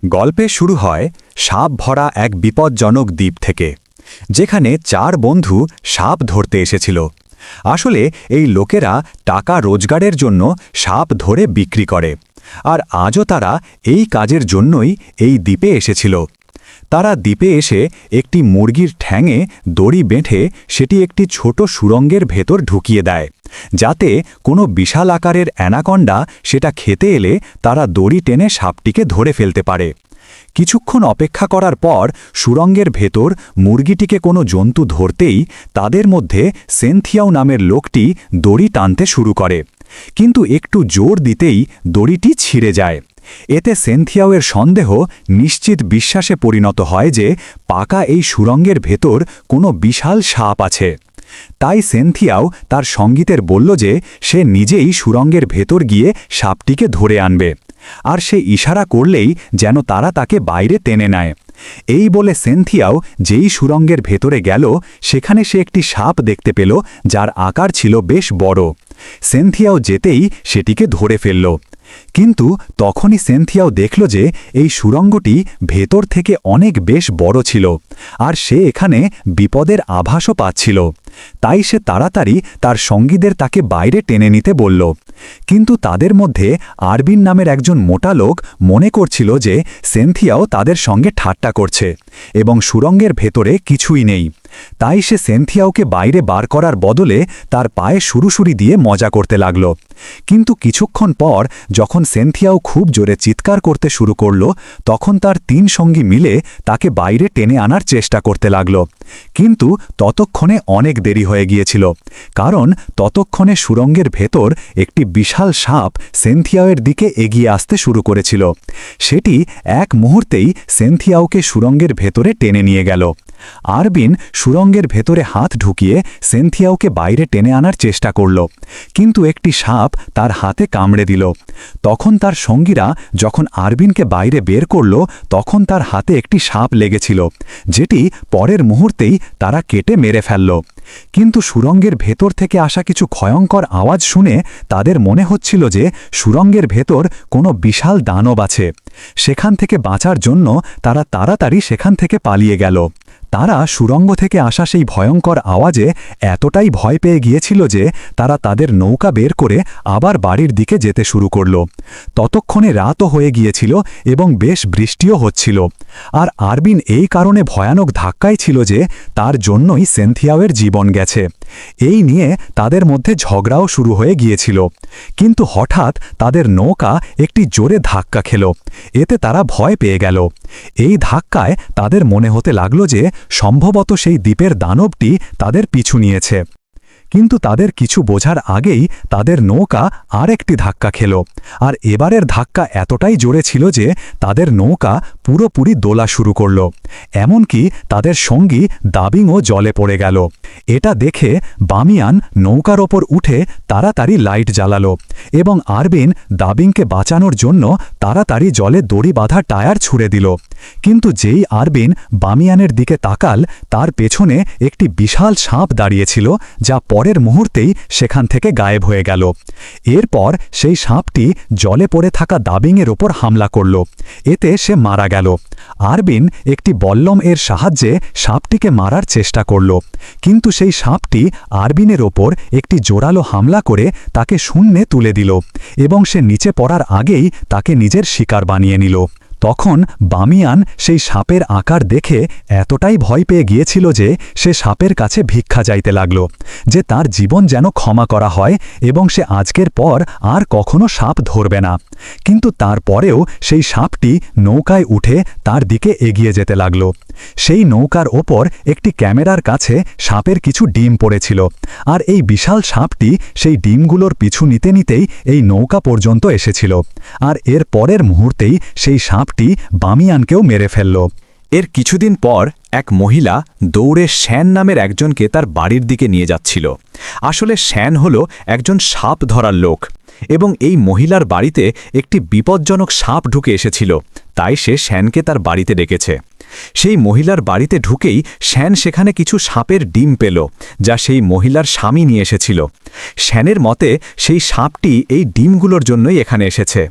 গল্পে শুরু হয় সাপ ভরা এক বিপজ্জনক দ্বীপ থেকে, যেখানে 4 বন্ধু সাপ ধরতে এসেছিল। আসলে এই লোকেরা টাকা রোজগারের জন্য সাপ ধরে বিক্রি করে, আর আজও তারা এই কাজের জন্যই এই দ্বীপে এসেছিল। তারা দ্বীপে এসে একটি মুরগির ঠ্যাঙে দড়ি বেঁধে সেটি একটি ছোট সুড়ঙ্গের ভেতর ঢুকিয়ে দেয়, যাতে কোনো বিশাল আকারের অ্যানাকন্ডা সেটা খেতে এলে তারা দড়ি টেনে সাপটিকে ধরে ফেলতে পারে। কিছুক্ষণ অপেক্ষা করার পর সুড়ঙ্গের ভেতর মুরগিটিকে কোনো জন্তু ধরতেই তাদের মধ্যে সেন্থিয়াও নামের লোকটি দড়ি টানতে শুরু করে, কিন্তু একটু জোর দিতেই দড়িটি ছিঁড়ে যায়। এতে সেন্থিয়াওয়ের সন্দেহ নিশ্চিত বিশ্বাসে পরিণত হয় যে পাকা এই সুড়ঙ্গের ভেতর কোনো বিশাল সাপ আছে। তাই সেন্থিয়াও তার সঙ্গীদের বলল যে সে নিজেই সুড়ঙ্গের ভেতর গিয়ে সাপটিকে ধরে আনবে, আর সে ইশারা করলেই যেন তারা তাকে বাইরে টেনে নেয়। এই বলে সেন্থিয়াও যেই সুড়ঙ্গের ভেতরে গেল, সেখানে সে একটি সাপ দেখতে পেল যার আকার ছিল বেশ বড়। সেন্থিয়াও যেতেই সেটিকে ধরে ফেলল, কিন্তু তখনই সেন্থিয়াও দেখল যে এই সুড়ঙ্গটি ভেতর থেকে অনেক বেশ বড় ছিল, আর সে এখানে বিপদের আভাসও পাচ্ছিল। তাই সে তাড়াতাড়ি তার সঙ্গীদের তাকে বাইরে টেনে নিতে বলল, কিন্তু তাদের মধ্যে আরবিন নামের একজন মোটা লোক মনে করছিল যে সেন্থিয়াও তাদের সঙ্গে ঠাট্টা করছে এবং সুড়ঙ্গের ভেতরে কিছুই নেই। তাই সে সেন্থিয়াওকে বাইরে বার করার বদলে তার পায়ে সুরুসুরি দিয়ে মজা করতে লাগল। কিন্তু কিছুক্ষণ পর যখন সেন্থিয়াও খুব জোরে চিৎকার করতে শুরু করল, তখন তার 3 সঙ্গী মিলে তাকে বাইরে টেনে আনার চেষ্টা করতে লাগল। কিন্তু ততক্ষণে অনেক দেরি হয়ে গিয়েছিল, কারণ ততক্ষণে সুড়ঙ্গের ভেতর একটি বিশাল সাপ সেন্থিয়াওয়ের দিকে এগিয়ে আসতে শুরু করেছিল। সেটি এক মুহূর্তেই সেন্থিয়াওকে সুড়ঙ্গের ভেতরে টেনে নিয়ে গেল। আরবিন সুড়ঙ্গের ভেতরে হাত ঢুকিয়ে সেন্থিয়াওকে বাইরে টেনে আনার চেষ্টা করল, কিন্তু একটি সাপ তার হাতে কামড়ে দিল। তখন তার সঙ্গীরা যখন আরবিনকে বাইরে বের করল, তখন তার হাতে একটি সাপ লেগেছিল, যেটি পরের মুহূর্তেই তারা কেটে মেরে ফেলল। কিন্তু সুড়ঙ্গের ভেতর থেকে আসা কিছু ভয়ঙ্কর আওয়াজ শুনে তাদের মনে হচ্ছিল যে সুড়ঙ্গের ভেতর কোনো বিশাল দানব আছে। সেখান থেকে বাঁচার জন্য তারা তাড়াতাড়ি সেখান থেকে পালিয়ে গেল। তারা সুড়ঙ্গ থেকে আসা সেই ভয়ঙ্কর আওয়াজে এতটাই ভয় পেয়ে গিয়েছিল যে তারা তাদের নৌকা বের করে আবার বাড়ির দিকে যেতে শুরু করল। ততক্ষণে রাতও হয়ে গিয়েছিল এবং বেশ বৃষ্টিও হচ্ছিল, আর আরবিন এই কারণে ভয়ানক ধাক্কায় ছিল যে তার জন্যই সেন্থিয়াওয়ের জীবন গেছে। এই নিয়ে তাদের মধ্যে ঝগড়াও শুরু হয়ে গিয়েছিল, কিন্তু হঠাৎ তাদের নৌকা একটি জোরে ধাক্কা খেল। এতে তারা ভয় পেয়ে গেল। এই ধাক্কায় তাদের মনে হতে লাগল যে সম্ভবত সেই দ্বীপের দানবটি তাদের পিছু নিয়েছে। কিন্তু তাদের কিছু বোঝার আগেই তাদের নৌকা আরেকটি ধাক্কা খেল, আর এবারের ধাক্কা এতটাই জোরে ছিল যে তাদের নৌকা পুরোপুরি দোলা শুরু করল। এমনকি তাদের সঙ্গী দাবিংও জলে পড়ে গেল। এটা দেখে বামিয়ান নৌকার ওপর উঠে তাড়াতাড়ি লাইট জ্বালালো এবং আরবিন দাবিংকে বাঁচানোর জন্য তাড়াতাড়ি জলে দড়ি বাঁধা টায়ার ছুঁড়ে দিল। কিন্তু যেই আরবিন বামিয়ানের দিকে তাকাল, তার পেছনে একটি বিশাল সাপ দাঁড়িয়েছিল, যা পরের মুহূর্তেই সেখান থেকে গায়েব হয়ে গেল। এরপর সেই সাপটি জলে পড়ে থাকা দাবিংয়ের ওপর হামলা করল। এতে সে মারা গেল। আরবিন একটি বল্লম এর সাহায্যে সাপটিকে মারার চেষ্টা করল, কিন্তু সেই সাপটি আরবিনের ওপর একটি জোরালো হামলা করে তাকে শূন্যে তুলে দিল এবং সে নিচে পড়ার আগেই তাকে নিজের শিকার বানিয়ে নিল। তখন বামিয়ান সেই সাপের আকার দেখে এতটাই ভয় পেয়ে গিয়েছিল যে সে সাপের কাছে ভিক্ষা চাইতে লাগল, যে তার জীবন যেন ক্ষমা করা হয় এবং সে আজকের পর আর কখনো সাপ ধরবে না। কিন্তু তারপরেও সেই সাপটি নৌকায় উঠে তার দিকে এগিয়ে যেতে লাগল। সেই নৌকার ওপর একটি ক্যামেরার কাছে সাপের কিছু ডিম পড়েছিল, আর এই বিশাল সাপটি সেই ডিমগুলোর পিছু নিতে নিতেই এই নৌকা পর্যন্ত এসেছিল, আর এর পরের মুহূর্তেই সেই সাপটি বামিয়ানকেও মেরে ফেলল। এর কিছুদিন পর এক মহিলা দৌড়ে শ্যান নামের একজনকে তার বাড়ির দিকে নিয়ে যাচ্ছিল। আসলে শ্যান হল একজন সাপ ধরার লোক, এবং এই মহিলার বাড়িতে একটি বিপজ্জনক সাপ ঢুকে এসেছিল, তাই সে শ্যানকে তার বাড়িতে ডেকেছে। সেই মহিলার বাড়িতে ঢুকেই শ্যান সেখানে কিছু সাপের ডিম পেল, যা সেই মহিলার স্বামী নিয়ে এসেছিল। শ্যানের মতে সেই সাপটি এই ডিমগুলোর জন্যই এখানে এসেছে।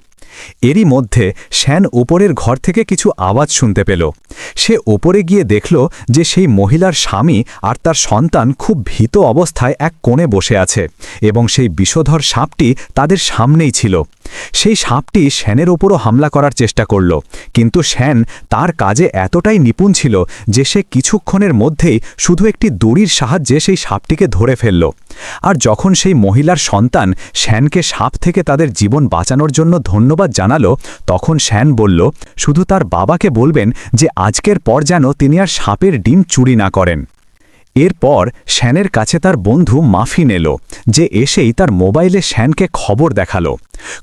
এরই মধ্যে শ্যান ওপরের ঘর থেকে কিছু আওয়াজ শুনতে পেল। সে ওপরে গিয়ে দেখল যে সেই মহিলার স্বামী আর তার সন্তান খুব ভীত অবস্থায় এক কোণে বসে আছে এবং সেই বিষধর সাপটি তাদের সামনেই ছিল। সেই সাপটি শ্যানের ওপরও হামলা করার চেষ্টা করল, কিন্তু শ্যান তার কাজে এতটাই নিপুণ ছিল যে সে কিছুক্ষণের মধ্যেই শুধু একটি দড়ির সাহায্যে সেই সাপটিকে ধরে ফেলল। আর যখন সেই মহিলার সন্তান শ্যানকে সাপ থেকে তাদের জীবন বাঁচানোর জন্য ধন্যবাদ জানালো, তখন শ্যান বলল শুধু তার বাবাকে বলবেন যে আজকের পর যেন তিনি আর সাপের ডিম চুরি না করেন। এরপর শ্যানের কাছে তার বন্ধু মাফিন এলো, যে এসেই তার মোবাইলে শ্যানকে খবর দেখালো।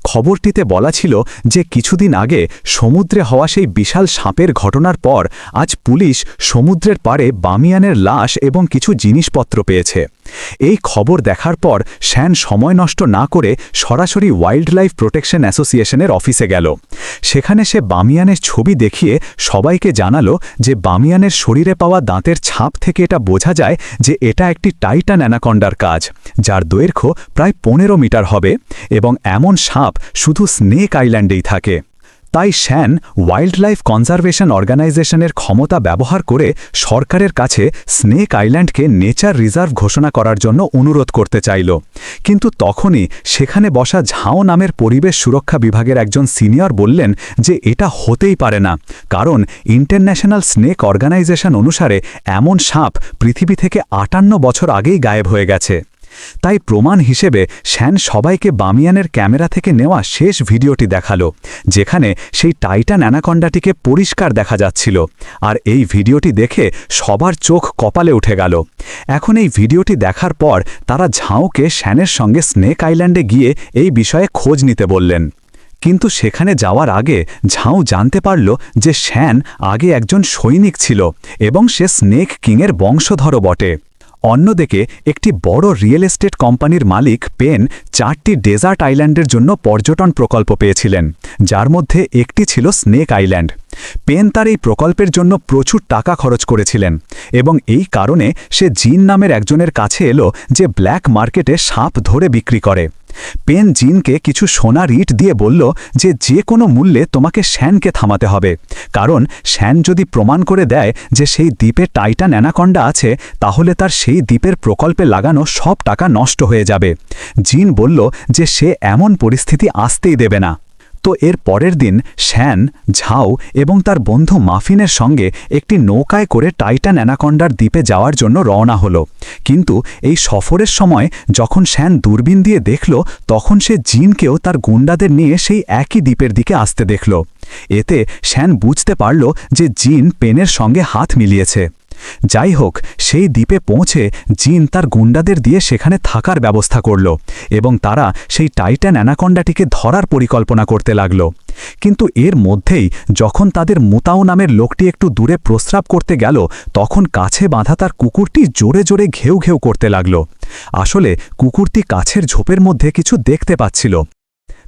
খবরটিতে বলা ছিল যে কিছুদিন আগে সমুদ্রে হওয়া সেই বিশাল সাপের ঘটনার পর আজ পুলিশ সমুদ্রের পাড়ে বামিয়ানের লাশ এবং কিছু জিনিসপত্র পেয়েছে। এই খবর দেখার পর শ্যান সময় নষ্ট না করে সরাসরি ওয়াইল্ড লাইফ প্রোটেকশন অ্যাসোসিয়েশনের অফিসে গেল। সেখানে সে বামিয়ানের ছবি দেখিয়ে সবাইকে জানালো যে বামিয়ানের শরীরে পাওয়া দাঁতের ছাপ থেকে এটা বোঝা যায় যে এটা একটি টাইটান অ্যানাকন্ডার কাজ, যার দৈর্ঘ্য প্রায় 15 মিটার হবে এবং এমন সাপ শুধু স্নেক আইল্যান্ডেই থাকে। তাই শ্যান ওয়াইল্ড লাইফ কনজারভেশন অর্গানাইজেশনের ক্ষমতা ব্যবহার করে সরকারের কাছে স্নেক আইল্যান্ডকে নেচার রিজার্ভ ঘোষণা করার জন্য অনুরোধ করতে চাইল। কিন্তু তখনই সেখানে বসা ঝাও নামের পরিবেশ সুরক্ষা বিভাগের একজন সিনিয়র বললেন যে এটা হতেই পারে না, কারণ ইন্টারন্যাশনাল স্নেক অর্গানাইজেশন অনুসারে এমন সাপ পৃথিবী থেকে 58 বছর আগেই গায়েব হয়ে গেছে। তাই প্রমাণ হিসেবে শ্যান সবাইকে বামিয়ানের ক্যামেরা থেকে নেওয়া শেষ ভিডিওটি দেখালো, যেখানে সেই টাইটান অ্যানাকন্ডাটিকে পরিষ্কার দেখা যাচ্ছিল। আর এই ভিডিওটি দেখে সবার চোখ কপালে উঠে গেল। এখন এই ভিডিওটি দেখার পর তারা ঝাউকে শ্যানের সঙ্গে স্নেক আইল্যান্ডে গিয়ে এই বিষয়ে খোঁজ নিতে বললেন। কিন্তু সেখানে যাওয়ার আগে ঝাউ জানতে পারল যে শ্যান আগে একজন সৈনিক ছিল এবং সে স্নেক কিংয়ের বংশধরও বটে। অন্যদিকে একটি বড় রিয়েল এস্টেট কোম্পানির মালিক পেন 4টি ডেজার্ট আইল্যান্ডের জন্য পর্যটন প্রকল্প পেয়েছিলেন, যার মধ্যে একটি ছিল স্নেক আইল্যান্ড। পেন তার এই প্রকল্পের জন্য প্রচুর টাকা খরচ করেছিলেন এবং এই কারণে সে জিন নামের একজনের কাছে এলো যে ব্ল্যাক মার্কেটে সাপ ধরে বিক্রি করে। পেন জিনকে কিছু সোনার ইট দিয়ে বলল যে যে কোনো মূল্যে তোমাকে শ্যানকে থামাতে হবে, কারণ শ্যান যদি প্রমাণ করে দেয় যে সেই দ্বীপে টাইটান অ্যানাকন্ডা আছে, তাহলে তার সেই দ্বীপের প্রকল্পে লাগানো সব টাকা নষ্ট হয়ে যাবে। জিন বলল যে সে এমন পরিস্থিতি আসতেই দেবে না। তো এর পরের দিন শ্যান, ঝাউ এবং তার বন্ধু মাফিনের সঙ্গে একটি নৌকায় করে টাইটান অ্যানাকন্ডার দ্বীপে যাওয়ার জন্য রওনা হলো। কিন্তু এই সফরের সময় যখন শ্যান দূরবীন দিয়ে দেখল, তখন সে জিনকেও তার গুন্ডাদের নিয়ে সেই একই দ্বীপের দিকে আসতে দেখল। এতে শ্যান বুঝতে পারল যে জিন পেনের সঙ্গে হাত মিলিয়েছে। যাই হোক, সেই দ্বীপে পৌঁছে জিন তার গুন্ডাদের দিয়ে সেখানে থাকার ব্যবস্থা করল এবং তারা সেই টাইটান অ্যানাকন্ডাটিকে ধরার পরিকল্পনা করতে লাগল। কিন্তু এর মধ্যেই যখন তাদের মুতাও নামের লোকটি একটু দূরে প্রস্রাব করতে গেল, তখন কাছে বাঁধা তার কুকুরটি জোরে জোরে ঘেউ ঘেউ করতে লাগল। আসলে কুকুরটি কাছের ঝোপের মধ্যে কিছু দেখতে পাচ্ছিল,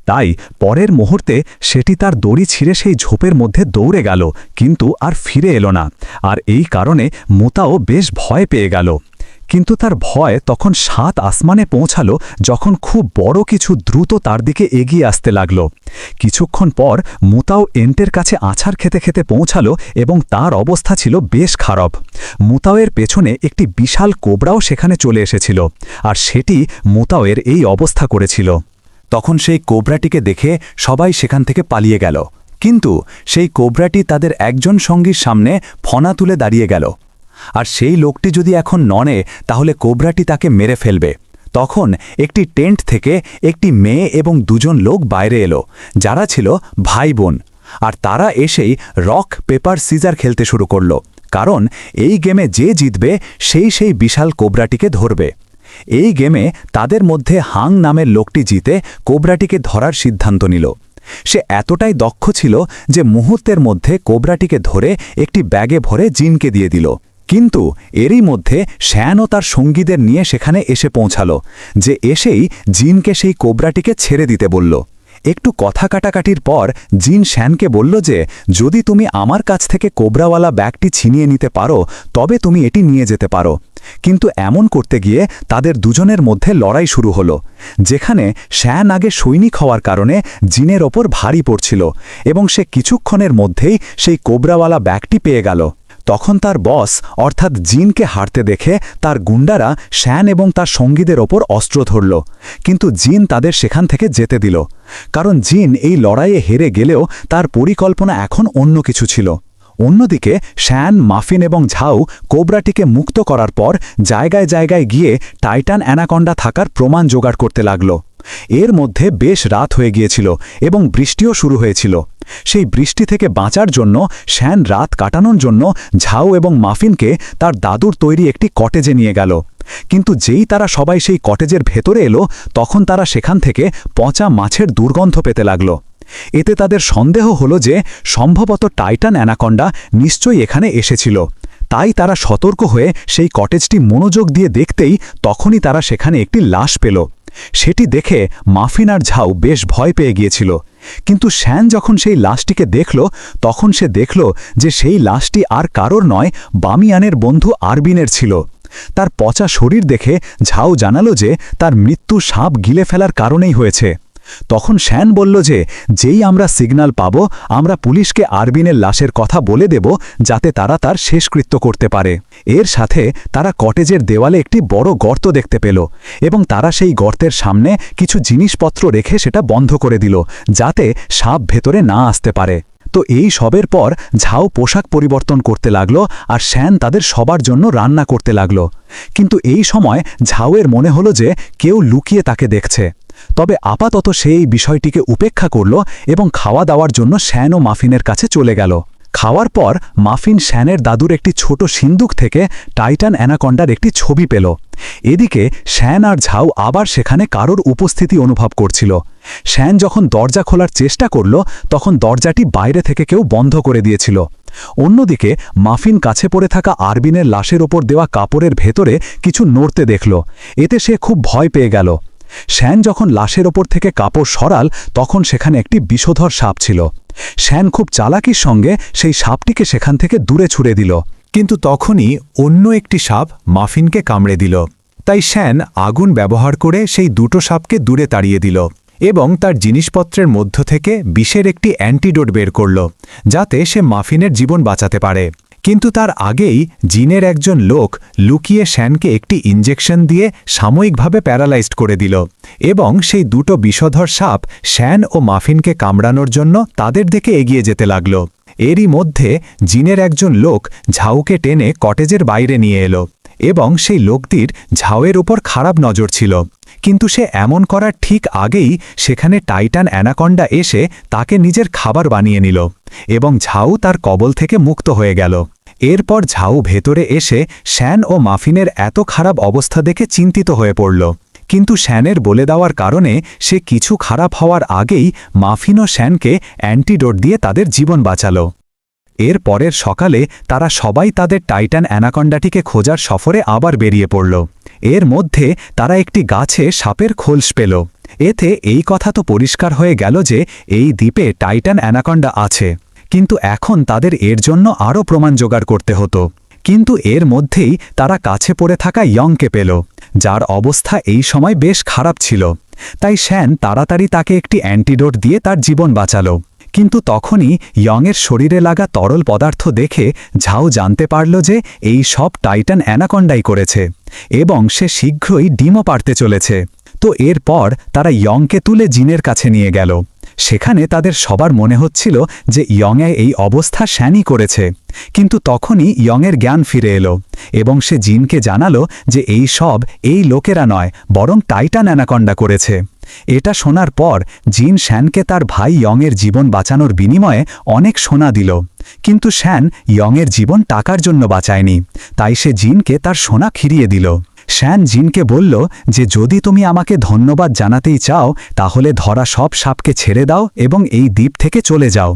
তাই পরের মুহূর্তে সেটি তার দড়ি ছিঁড়ে সেই ঝোপের মধ্যে দৌড়ে গেল, কিন্তু আর ফিরে এলো না। আর এই কারণে মুতাও বেশ ভয় পেয়ে গেল। কিন্তু তার ভয় তখন 7 আসমানে পৌঁছালো যখন খুব বড় কিছু দ্রুত তার দিকে এগিয়ে আসতে লাগল। কিছুক্ষণ পর মুতাও এন্টের কাছে আছাড় খেতে খেতে পৌঁছালো এবং তার অবস্থা ছিল বেশ খারাপ। মুতাওয়ের পেছনে একটি বিশাল কোবরাও সেখানে চলে এসেছিল, আর সেটি মুতাওয়ের এই অবস্থা করেছিল। তখন সেই কোবরাটিকে দেখে সবাই সেখান থেকে পালিয়ে গেল, কিন্তু সেই কোবরাটি তাদের একজন সঙ্গীর সামনে ফনা তুলে দাঁড়িয়ে গেল। আর সেই লোকটি যদি এখন নড়ে, তাহলে কোবরাটি তাকে মেরে ফেলবে। তখন একটি টেন্ট থেকে একটি মেয়ে এবং 2জন লোক বাইরে এলো, যারা ছিল ভাই বোন। আর তারা এসেই রক পেপার সিজার খেলতে শুরু করল, কারণ এই গেমে যে জিতবে সেই বিশাল কোবরাটিকে ধরবে। এই গেমে তাদের মধ্যে হাং নামের লোকটি জিতে কোবরাটিকে ধরার সিদ্ধান্ত নিল। সে এতটাই দক্ষ ছিল যে মুহূর্তের মধ্যে কোবরাটিকে ধরে একটি ব্যাগে ভরে জিনকে দিয়ে দিল। কিন্তু এরই মধ্যে শ্যান ও তার সঙ্গীদের নিয়ে সেখানে এসে পৌঁছালো, যে এসেই জিনকে সেই কোবরাটিকে ছেড়ে দিতে বলল। একটু কথা কাটাকাটির পর জিন শ্যানকে বলল যে যদি তুমি আমার কাছ থেকে কোবরাওয়ালা ব্যাগটি ছিনিয়ে নিতে পারো তবে তুমি এটি নিয়ে যেতে পারো। কিন্তু এমন করতে গিয়ে তাদের দুজনের মধ্যে লড়াই শুরু হলো, যেখানে শ্যান আগে সৈনিক হওয়ার কারণে জিনের ওপর ভারী পড়ছিল এবং সে কিছুক্ষণের মধ্যেই সেই কোবরাওয়ালা ব্যাগটি পেয়ে গেল। তখন তার বস অর্থাৎ জিনকে হারতে দেখে তার গুন্ডারা শ্যান এবং তার সঙ্গীদের ওপর অস্ত্র ধরল, কিন্তু জিন তাদের সেখান থেকে যেতে দিল, কারণ জিন এই লড়াইয়ে হেরে গেলেও তার পরিকল্পনা এখন অন্য কিছু ছিল। অন্যদিকে শ্যান, মাফিন এবং ঝাউ কোবরাটিকে মুক্ত করার পর জায়গায় জায়গায় গিয়ে টাইটান অ্যানাকন্ডা থাকার প্রমাণ জোগাড় করতে লাগল। এর মধ্যে বেশ রাত হয়ে গিয়েছিল এবং বৃষ্টিও শুরু হয়েছিল। সেই বৃষ্টি থেকে বাঁচার জন্য শ্যান রাত কাটানোর জন্য ঝাউ এবং মাফিনকে তার দাদুর তৈরি একটি কটেজে নিয়ে গেল। কিন্তু যেই তারা সবাই সেই কটেজের ভেতরে এলো তখন তারা সেখান থেকে পচা মাছের দুর্গন্ধ পেতে লাগল। এতে তাদের সন্দেহ হলো যে সম্ভবত টাইটান অ্যানাকন্ডা নিশ্চয়ই এখানে এসেছিল। তাই তারা সতর্ক হয়ে সেই কটেজটি মনোযোগ দিয়ে দেখতেই তখনই তারা সেখানে একটি লাশ পেল। সেটি দেখে মাফিন আর ঝাউ বেশ ভয় পেয়ে গিয়েছিল, কিন্তু শ্যান যখন সেই লাশটিকে দেখল তখন সে দেখল যে সেই লাশটি আর কারোর নয়, বামিয়ানের বন্ধু আরবিনের ছিল। তার পচা শরীর দেখে ঝাউ জানালো যে তার মৃত্যু সাপ গিলে ফেলার কারণেই হয়েছে। তখন শ্যান বলল যে যেই আমরা সিগন্যাল পাব আমরা পুলিশকে আরবিনের লাশের কথা বলে দেব যাতে তারা তার শেষকৃত্য করতে পারে। এর সাথে তারা কটেজের দেওয়ালে একটি বড় গর্ত দেখতে পেল এবং তারা সেই গর্তের সামনে কিছু জিনিসপত্র রেখে সেটা বন্ধ করে দিল যাতে সাপ ভেতরে না আসতে পারে। তো এই সবের পর ঝাউ পোশাক পরিবর্তন করতে লাগলো আর শ্যান তাদের সবার জন্য রান্না করতে লাগলো। কিন্তু এই সময় ঝাউয়ের মনে হলো যে কেউ লুকিয়ে তাকে দেখছে। তবে আপাতত সে এই বিষয়টিকে উপেক্ষা করল এবং খাওয়া দাওয়ার জন্য শ্যান ও মাফিনের কাছে চলে গেল। খাওয়ার পর মাফিন শ্যানের দাদুর একটি ছোট সিন্দুক থেকে টাইটান অ্যানাকন্ডার একটি ছবি পেল। এদিকে শ্যান আর ঝাউ আবার সেখানে কারোর উপস্থিতি অনুভব করছিল। শ্যান যখন দরজা খোলার চেষ্টা করল তখন দরজাটি বাইরে থেকে কেউ বন্ধ করে দিয়েছিল। অন্যদিকে মাফিন কাছে পড়ে থাকা আরবিনের লাশের ওপর দেওয়া কাপড়ের ভেতরে কিছু নড়তে দেখল। এতে সে খুব ভয় পেয়ে গেল। শ্যান যখন লাশের ওপর থেকে কাপড় সরাল তখন সেখানে একটি বিষধর সাপ ছিল। শ্যান খুব চালাকির সঙ্গে সেই সাপটিকে সেখান থেকে দূরে ছুড়ে দিল, কিন্তু তখনই অন্য একটি সাপ মাফিনকে কামড়ে দিল। তাই শ্যান আগুন ব্যবহার করে সেই দুটো সাপকে দূরে তাড়িয়ে দিল এবং তার জিনিসপত্রের মধ্য থেকে বিষের একটি অ্যান্টিডোট বের করল যাতে সে মাফিনের জীবন বাঁচাতে পারে। কিন্তু তার আগেই জিনের একজন লোক লুকিয়ে শ্যানকে একটি ইনজেকশন দিয়ে সাময়িকভাবে প্যারালাইজড করে দিল এবং সেই দুটো বিষধর সাপ শ্যান ও মাফিনকে কামড়ানোর জন্য তাদের দিকে এগিয়ে যেতে লাগল। এরই মধ্যে জিনের একজন লোক ঝাউকে টেনে কটেজের বাইরে নিয়ে এলো এবং সেই লোকটির ঝাউয়ের উপর খারাপ নজর ছিল। কিন্তু সে এমন করার ঠিক আগেই সেখানে টাইটান অ্যানাকন্ডা এসে তাকে নিজের খাবার বানিয়ে নিল এবং ঝাউ তার কবল থেকে মুক্ত হয়ে গেল। এরপর ঝাউ ভেতরে এসে শ্যান ও মাফিনের এত খারাপ অবস্থা দেখে চিন্তিত হয়ে পড়ল, কিন্তু শ্যানের বলে দেওয়ার কারণে সে কিছু খারাপ হওয়ার আগেই মাফিন ও শ্যানকে অ্যান্টিডোট দিয়ে তাদের জীবন বাঁচাল। এর পরের সকালে তারা সবাই তাদের টাইটান অ্যানাকন্ডাটিকে খোঁজার সফরে আবার বেরিয়ে পড়ল। এর মধ্যে তারা একটি গাছে সাপের খোলস পেল। এতে এই কথা তো পরিষ্কার হয়ে গেল যে এই দ্বীপে টাইটান অ্যানাকন্ডা আছে, কিন্তু এখন তাদের এর জন্য আরও প্রমাণ জোগাড় করতে হতো। কিন্তু এর মধ্যেই তারা কাছে পড়ে থাকা ইয়ংকে পেল, যার অবস্থা এই সময় বেশ খারাপ ছিল। তাই শ্যান তাড়াতাড়ি তাকে একটি অ্যান্টিডোট দিয়ে তার জীবন বাঁচাল। কিন্তু তখনই ইয়ংয়ের শরীরে লাগা তরল পদার্থ দেখে ঝাউ জানতে পারল যে এই সব টাইটান অ্যানাকন্ডাই করেছে এবং সে শীঘ্রই ডিমও পারতে চলেছে। তো এরপর তারা ইয়ংকে তুলে জিনের কাছে নিয়ে গেল। সেখানে তাদের সবার মনে হচ্ছিল যে ইয়ংয়ে এই অবস্থা শ্যানই করেছে, কিন্তু তখনই ইয়ংয়ের জ্ঞান ফিরে এলো এবং সে জিনকে জানালো যে এই সব এই লোকেরা নয় বরং টাইটান অ্যানাকন্ডা করেছে। এটা শোনার পর জিন শ্যানকে তার ভাই ইয়ংয়ের জীবন বাঁচানোর বিনিময়ে অনেক সোনা দিল, কিন্তু শ্যান ইয়ংয়ের জীবন টাকার জন্য বাঁচায়নি, তাই সে জিনকে তার সোনা ফিরিয়ে দিল। শ্যান জিনকে বলল যে যদি তুমি আমাকে ধন্যবাদ জানাতেই চাও তাহলে ধরা সব সাপকে ছেড়ে দাও এবং এই দ্বীপ থেকে চলে যাও।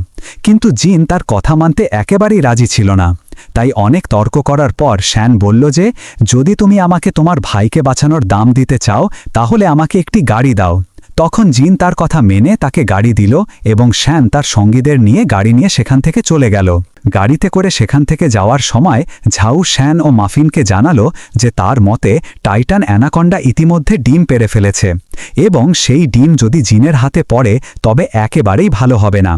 কিন্তু জিন তার কথা মানতে একেবারেই রাজি ছিল না। তাই অনেক তর্ক করার পর শ্যান বলল যে যদি তুমি আমাকে তোমার ভাইকে বাঁচানোর দাম দিতে চাও তাহলে আমাকে একটি গাড়ি দাও। তখন জিন তার কথা মেনে তাকে গাড়ি দিল এবং শ্যান তার সঙ্গীদের নিয়ে গাড়ি নিয়ে সেখান থেকে চলে গেল। গাড়িতে করে সেখান থেকে যাওয়ার সময় ঝাউ শ্যান ও মাফিনকে জানালো যে তার মতে টাইটান অ্যানাকন্ডা ইতিমধ্যে ডিম পেড়ে ফেলেছে এবং সেই ডিম যদি জিনের হাতে পড়ে তবে একেবারেই ভালো হবে না।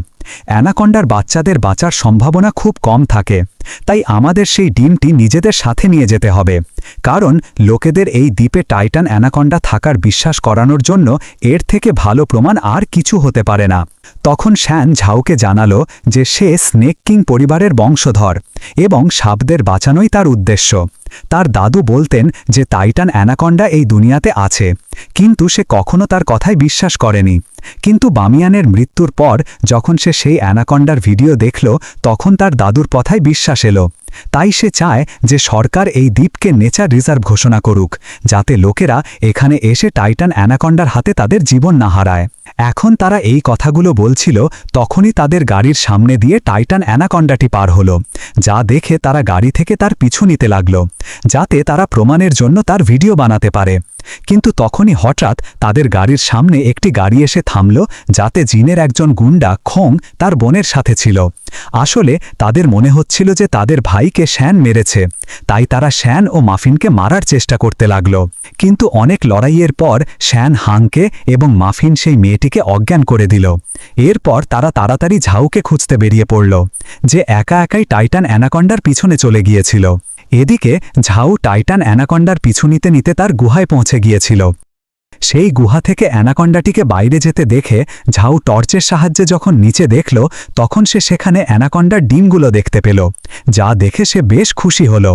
অ্যানাকন্ডার বাচ্চাদের বাঁচার সম্ভাবনা খুব কম থাকে, তাই আমাদের সেই ডিমটি নিজেদের সাথে নিয়ে যেতে হবে, কারণ লোকেদের এই দ্বীপে টাইটান অ্যানাকন্ডা থাকার বিশ্বাস করানোর জন্য এর থেকে ভালো প্রমাণ আর কিছু হতে পারে না। তখন শ্যান ঝাউকে জানালো যে সে স্নেক কিং পরিবারের বংশধর এবং সাপদের বাঁচানোই তার উদ্দেশ্য। তার দাদু বলতেন যে টাইটান অ্যানাকন্ডা এই দুনিয়াতে আছে, কিন্তু সে কখনো তার কথায় বিশ্বাস করেনি। কিন্তু বামিয়ানের মৃত্যুর পর যখন সে সেই অ্যানাকন্ডার ভিডিও দেখল তখন তার দাদুর কথায় বিশ্বাস এলো। তাই সে চায় যে সরকার এই দ্বীপকে নেচার রিজার্ভ ঘোষণা করুক, যাতে লোকেরা এখানে এসে টাইটান অ্যানাকন্ডার হাতে তাদের জীবন না হারায়। এখন তারা এই কথাগুলো বলছিল তখনই তাদের গাড়ির সামনে দিয়ে টাইটান অ্যানাকন্ডাটি পার হলো, যা দেখে তারা গাড়ি থেকে তার পিছু নিতে লাগল, যাতে তারা প্রমাণের জন্য তার ভিডিও বানাতে পারে। কিন্তু তখনই হঠাৎ তাদের গাড়ির সামনে একটি গাড়ি এসে থামল, যাতে জিনের একজন গুন্ডা খোং তার বোনের সাথে ছিল। আসলে তাদের মনে হচ্ছিল যে তাদের ভাইকে শ্যান মেরেছে, তাই তারা শ্যান ও মাফিনকে মারার চেষ্টা করতে লাগল। কিন্তু অনেক লড়াইয়ের পর শ্যান হাংকে এবং মাফিন সেই মেয়েটিকে অজ্ঞান করে দিল। এরপর তারা তাড়াতাড়ি ঝাউকে খুঁজতে বেরিয়ে পড়ল, যে একা একাই টাইটান অ্যানাকন্ডার পিছনে চলে গিয়েছিল। এদিকে ঝাউ টাইটান অ্যানাকন্ডার পিছু নিতে নিতে তার গুহায় পৌঁছে গিয়েছিল। সেই গুহা থেকে অ্যানাকন্ডাটিকে বাইরে যেতে দেখে ঝাউ টর্চের সাহায্যে যখন নিচে দেখল তখন সে সেখানে অ্যানাকন্ডার ডিমগুলো দেখতে পেল, যা দেখে সে বেশ খুশি হল।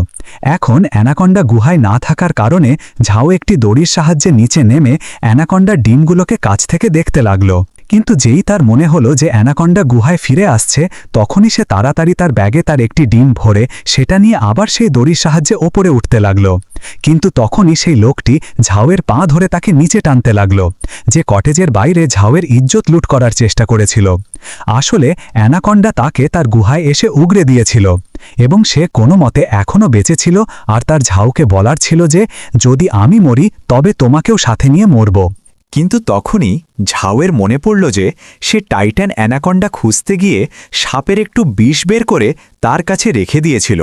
এখন অ্যানাকন্ডা গুহায় না থাকার কারণে ঝাউ একটি দড়ির সাহায্যে নিচে নেমে অ্যানাকন্ডার ডিমগুলোকে কাছ থেকে দেখতে লাগল। কিন্তু যেই তার মনে হলো যে অ্যানাকন্ডা গুহায় ফিরে আসছে তখনই সে তাড়াতাড়ি তার ব্যাগে তার একটি ডিম ভরে সেটা নিয়ে আবার সেই দড়ির সাহায্যে ওপরে উঠতে লাগল। কিন্তু তখনই সেই লোকটি ঝাউয়ের পা ধরে তাকে নিচে টানতে লাগল, যে কটেজের বাইরে ঝাউয়ের ইজ্জত লুট করার চেষ্টা করেছিল। আসলে অ্যানাকন্ডা তাকে তার গুহায় এসে উগরে দিয়েছিল এবং সে কোনো মতে এখনও বেঁচে ছিল, আর তার ঝাউকে বলার ছিল যে যদি আমি মরি তবে তোমাকেও সাথে নিয়ে মরব। কিন্তু তখনই ঝাউয়ের মনে পড়ল যে সে টাইটান অ্যানাকন্ডা খুঁজতে গিয়ে সাপের একটু বিষ বের করে তার কাছে রেখে দিয়েছিল।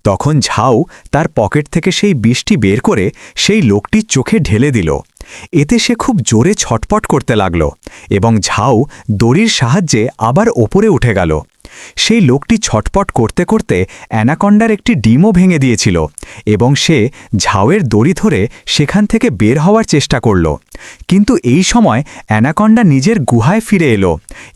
তখন ঝাউ তার পকেট থেকে সেই বিষটি বের করে সেই লোকটির চোখে ঢেলে দিল। এতে সে খুব জোরে ছটপট করতে লাগল এবং ঝাউ দড়ির সাহায্যে আবার ওপরে উঠে গেল। সেই লোকটি ছটপট করতে করতে অ্যানাকন্ডার একটি ডিমও ভেঙে দিয়েছিল এবং সে ঝাউয়ের দড়ি ধরে সেখান থেকে বের হওয়ার চেষ্টা করল। কিন্তু এই সময় অ্যানাকন্ডা নিজের গুহায় ফিরে এলো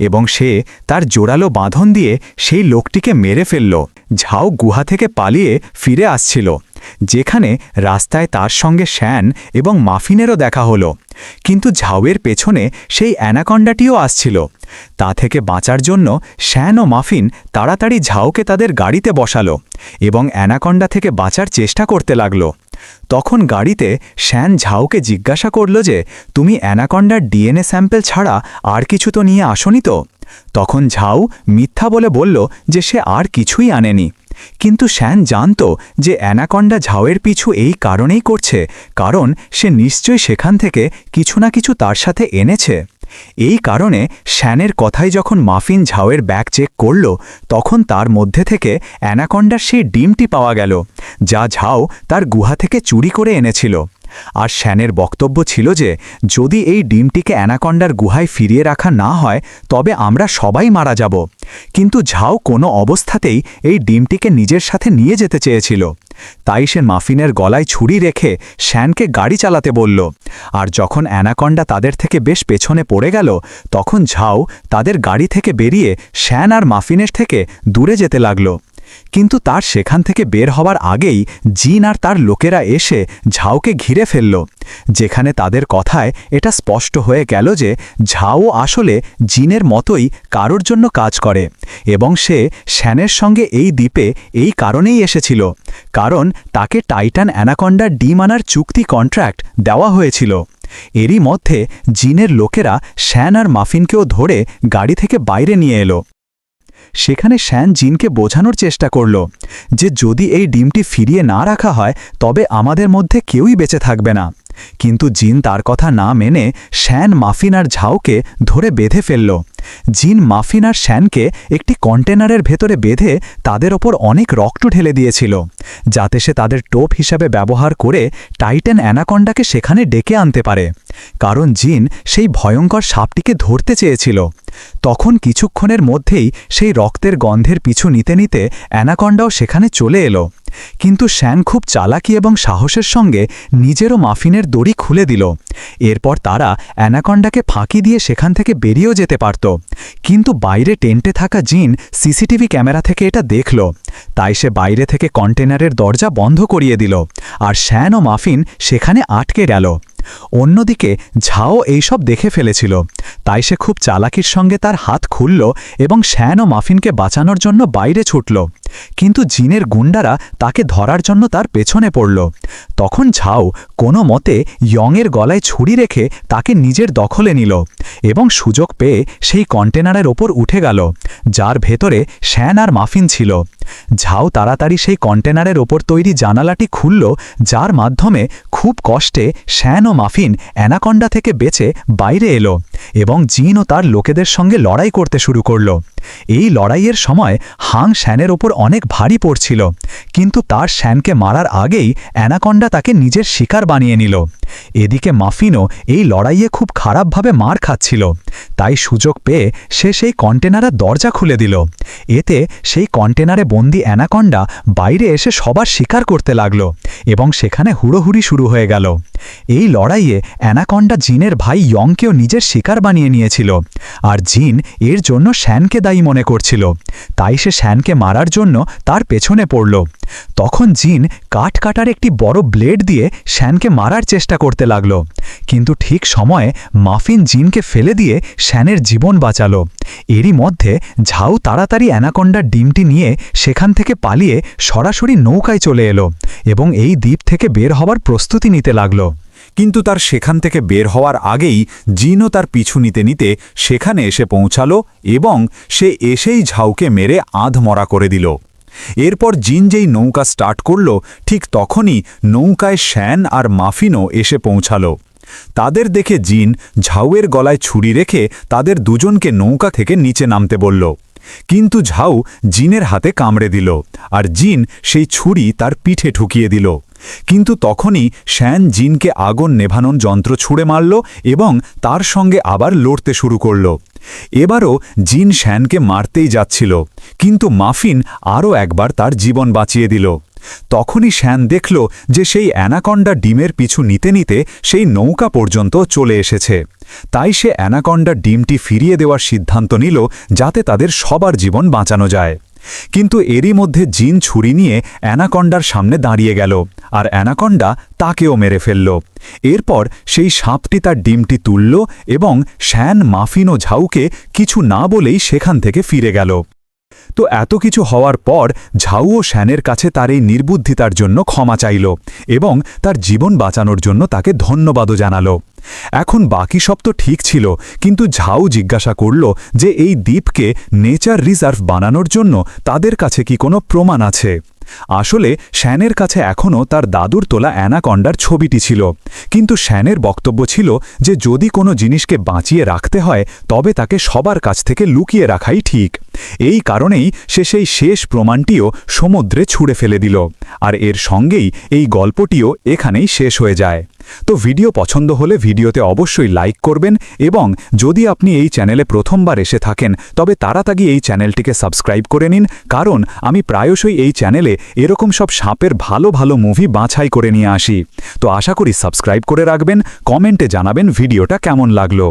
এবং সে তার জোরালো বাঁধন দিয়ে সেই লোকটিকে মেরে ফেলল। ঝাউ গুহা থেকে পালিয়ে ফিরে আসছিল, যেখানে রাস্তায় তার সঙ্গে শ্যান এবং মাফিনেরও দেখা হলো। কিন্তু ঝাউয়ের পেছনে সেই অ্যানাকন্ডাটিও আসছিল। তা থেকে বাঁচার জন্য শ্যান ও মাফিন তাড়াতাড়ি ঝাউকে তাদের গাড়িতে বসালো এবং অ্যানাকন্ডা থেকে বাঁচার চেষ্টা করতে লাগল। তখন গাড়িতে শ্যান ঝাউকে জিজ্ঞাসা করল যে তুমি অ্যানাকন্ডার ডিএনএ স্যাম্পল ছাড়া আর কিছু তো নিয়ে আসোনি তো? তখন ঝাউ মিথ্যা বলে বলল যে সে আর কিছুই আনেনি। কিন্তু শ্যান জানত যে অ্যানাকন্ডা ঝাউয়ের পিছু এই কারণেই করছে, কারণ সে নিশ্চয়ই সেখান থেকে কিছু না কিছু তার সাথে এনেছে। এই কারণে শ্যানের কথাই যখন মাফিন ঝাউয়ের ব্যাগ চেক করল তখন তার মধ্যে থেকে অ্যানাকন্ডার সেই ডিমটি পাওয়া গেল, যা ঝাউ তার গুহা থেকে চুরি করে এনেছিল। আর শ্যানের বক্তব্য ছিল যে যদি এই ডিমটিকে অ্যানাকন্ডার গুহায় ফিরিয়ে রাখা না হয় তবে আমরা সবাই মারা যাব। কিন্তু ঝাউ কোনো অবস্থাতেই এই ডিমটিকে নিজের সাথে নিয়ে যেতে চেয়েছিল। তাই সে মাফিনের গলায় ছুরি রেখে শ্যানকে গাড়ি চালাতে বলল। আর যখন অ্যানাকন্ডা তাদের থেকে বেশ পেছনে পড়ে গেল তখন ঝাউ তাদের গাড়ি থেকে বেরিয়ে শ্যান আর মাফিনের থেকে দূরে যেতে লাগল। কিন্তু তার সেখান থেকে বের হওয়ার আগেই জিন আর তার লোকেরা এসে ঝাউকে ঘিরে ফেলল, যেখানে তাদের কথায় এটা স্পষ্ট হয়ে গেল যে ঝাউ আসলে জিনের মতোই কারোর জন্য কাজ করে এবং সে শ্যানের সঙ্গে এই দ্বীপে এই কারণেই এসেছিল, কারণ তাকে টাইটান অ্যানাকন্ডার ডিম আনার চুক্তি কন্ট্রাক্ট দেওয়া হয়েছিল। এরই মধ্যে জিনের লোকেরা শ্যান আর মাফিনকেও ধরে গাড়ি থেকে বাইরে নিয়ে এলো। সেখানে শ্যান জিনকে বোঝানোর চেষ্টা করল যে যদি এই ডিমটি ফিরিয়ে না রাখা হয় তবে আমাদের মধ্যে কেউই বেঁচে থাকবে না। কিন্তু জিন তার কথা না মেনে শ্যান, মাফিন আর ঝাউকে ধরে বেঁধে ফেলল। জিন মাফিন আর শ্যানকে একটি কন্টেনারের ভেতরে বেঁধে তাদের ওপর অনেক রক্ত ঢেলে দিয়েছিল, যাতে সে তাদের টোপ হিসাবে ব্যবহার করে টাইটান অ্যানাকন্ডাকে সেখানে ডেকে আনতে পারে, কারণ জিন সেই ভয়ঙ্কর সাপটিকে ধরতে চেয়েছিল। তখন কিছুক্ষণের মধ্যেই সেই রক্তের গন্ধের পিছু নিতে নিতে অ্যানাকন্ডাও সেখানে চলে এলো। কিন্তু শ্যান খুব চালাকি এবং সাহসের সঙ্গে নিজেরও মাফিনের দড়ি খুলে দিল। এরপর তারা অ্যানাকন্ডাকে ফাঁকি দিয়ে সেখান থেকে বেরিয়েও যেতে পারত, কিন্তু বাইরে টেন্টে থাকা জিন সিসিটিভি ক্যামেরা থেকে এটা দেখল। তাই সে বাইরে থেকে কন্টেনারের দরজা বন্ধ করিয়ে দিল, আর শ্যান ও মাফিন সেখানে আটকে গেল। অন্যদিকে ঝাও এইসব দেখে ফেলেছিল, তাই সে খুব চালাকির সঙ্গে তার হাত খুলল এবং শ্যান ও মাফিনকে বাঁচানোর জন্য বাইরে ছুটল। কিন্তু জিনের গুন্ডারা তাকে ধরার জন্য তার পেছনে পড়ল। তখন ঝাও কোনো মতে ইয়ংয়ের গলায় ছুরি রেখে তাকে নিজের দখলে নিল এবং সুযোগ পেয়ে সেই কন্টেনারের ওপর উঠে গেল, যার ভেতরে শ্যান আর মাফিন ছিল। ঝাও তাড়াতাড়ি সেই কন্টেনারের ওপর তৈরি জানালাটি খুলল, যার মাধ্যমে খুব কষ্টে শ্যান ও মাফিন অ্যানাকন্ডা থেকে বেঁচে বাইরে এলো এবং জিন ও তার লোকেদের সঙ্গে লড়াই করতে শুরু করল। এই লড়াইয়ের সময় হাং শ্যানের ওপর অনেক ভারী পড়ছিল, কিন্তু তার শ্যানকে মারার আগেই অ্যানাকন্ডা তাকে নিজের শিকার বানিয়ে নিল। এদিকে মাফিনও এই লড়াইয়ে খুব খারাপভাবে মার খাচ্ছিল, তাই সুযোগ পেয়ে সে সেই কন্টেনারের দরজা খুলে দিল। এতে সেই কন্টেনারে বন্দি অ্যানাকন্ডা বাইরে এসে সবার শিকার করতে লাগল এবং সেখানে হুড়োহুড়ি শুরু হয়ে গেল। এই লড়াইয়ে অ্যানাকন্ডা জিনের ভাই ইয়ংকেও নিজের শিকার বানিয়ে নিয়েছিল, আর জিন এর জন্য শ্যানকে দায়ী মনে করছিল। তাই সে শ্যানকে মারার জন্য তার পেছনে পড়ল। তখন জিন কাঠ কাটার একটি বড় ব্লেড দিয়ে শ্যানকে মারার চেষ্টা করতে লাগল, কিন্তু ঠিক সময়ে মাফিন জিনকে ফেলে দিয়ে শ্যানের জীবন বাঁচালো। এরই মধ্যে ঝাউ তাড়াতাড়ি অ্যানাকন্ডার ডিমটি নিয়ে সেখান থেকে পালিয়ে সরাসরি নৌকায় চলে এলো এবং এই দ্বীপ থেকে বের হওয়ার প্রস্তুতি নিতে লাগল। কিন্তু তার সেখান থেকে বের হওয়ার আগেই জিনও তার পিছু নিতে নিতে সেখানে এসে পৌঁছালো এবং সে এসেই ঝাউকে মেরে আধমরা করে দিল। এরপর জিন যেই নৌকা স্টার্ট করল, ঠিক তখনই নৌকায় শ্যান আর মাফিনও এসে পৌঁছালো। তাদের দেখে জিন ঝাউয়ের গলায় ছুরি রেখে তাদের দুজনকে নৌকা থেকে নিচে নামতে বলল, কিন্তু ঝাউ জিনের হাতে কামড়ে দিল, আর জিন সেই ছুরি তার পিঠে ঠুকিয়ে দিল। কিন্তু তখনই শ্যান জিনকে আগুন নেভানোর যন্ত্র ছুঁড়ে মারল এবং তার সঙ্গে আবার লড়তে শুরু করল। এবারও জিন শ্যানকে মারতেই যাচ্ছিল, কিন্তু মাফিন আরও একবার তার জীবন বাঁচিয়ে দিল। তখনই শ্যান দেখল যে সেই অ্যানাকন্ডা ডিমের পিছু নিতে নিতে সেই নৌকা পর্যন্ত চলে এসেছে। তাই সে অ্যানাকন্ডা ডিমটি ফিরিয়ে দেওয়ার সিদ্ধান্ত নিল, যাতে তাদের সবার জীবন বাঁচানো যায়। কিন্তু এরই মধ্যে জিন ছুরি নিয়ে অ্যানাকন্ডার সামনে দাঁড়িয়ে গেল, আর অ্যানাকন্ডা তাকেও মেরে ফেলল। এরপর সেই সাপটি তার ডিমটি তুলল এবং শ্যান, মাফিন ও ঝাউকে কিছু না বলেই সেখান থেকে ফিরে গেল। তো এত কিছু হওয়ার পর ঝাউ ও শ্যানের কাছে তার এই নির্বুদ্ধিতার জন্য ক্ষমা চাইল এবং তার জীবন বাঁচানোর জন্য তাকে ধন্যবাদও জানালো। এখন বাকি সব তো ঠিক ছিল, কিন্তু ঝাউ জিজ্ঞাসা করল যে এই দ্বীপকে নেচার রিজার্ভ বানানোর জন্য তাদের কাছে কি কোনো প্রমাণ আছে। আসলে শ্যানের কাছে এখনও তার দাদুর তোলা অ্যানাকন্ডার ছবিটি ছিল, কিন্তু শ্যানের বক্তব্য ছিল যে যদি কোনো জিনিসকে বাঁচিয়ে রাখতে হয় তবে তাকে সবার কাছ থেকে লুকিয়ে রাখাই ঠিক। এই কারণেই সে সেই শেষ প্রমাণটিও সমুদ্রে ছুঁড়ে ফেলে দিল, আর এর সঙ্গেই এই গল্পটিও এখানেই শেষ হয়ে যায়। তো ভিডিও পছন্দ হলে ভিডিওতে অবশ্যই লাইক করবেন, এবং যদি আপনি এই চ্যানেলে প্রথমবার এসে থাকেন তবে তাড়াতাড়ি এই চ্যানেলটিকে সাবস্ক্রাইব করে নিন, কারণ আমি প্রায়শই এই চ্যানেলে এরকম সব সাপের ভালো ভালো মুভি বাছাই করে নিয়ে আসি। তো আশা করি সাবস্ক্রাইব করে রাখবেন, কমেন্টে জানাবেন ভিডিওটা কেমন লাগলো।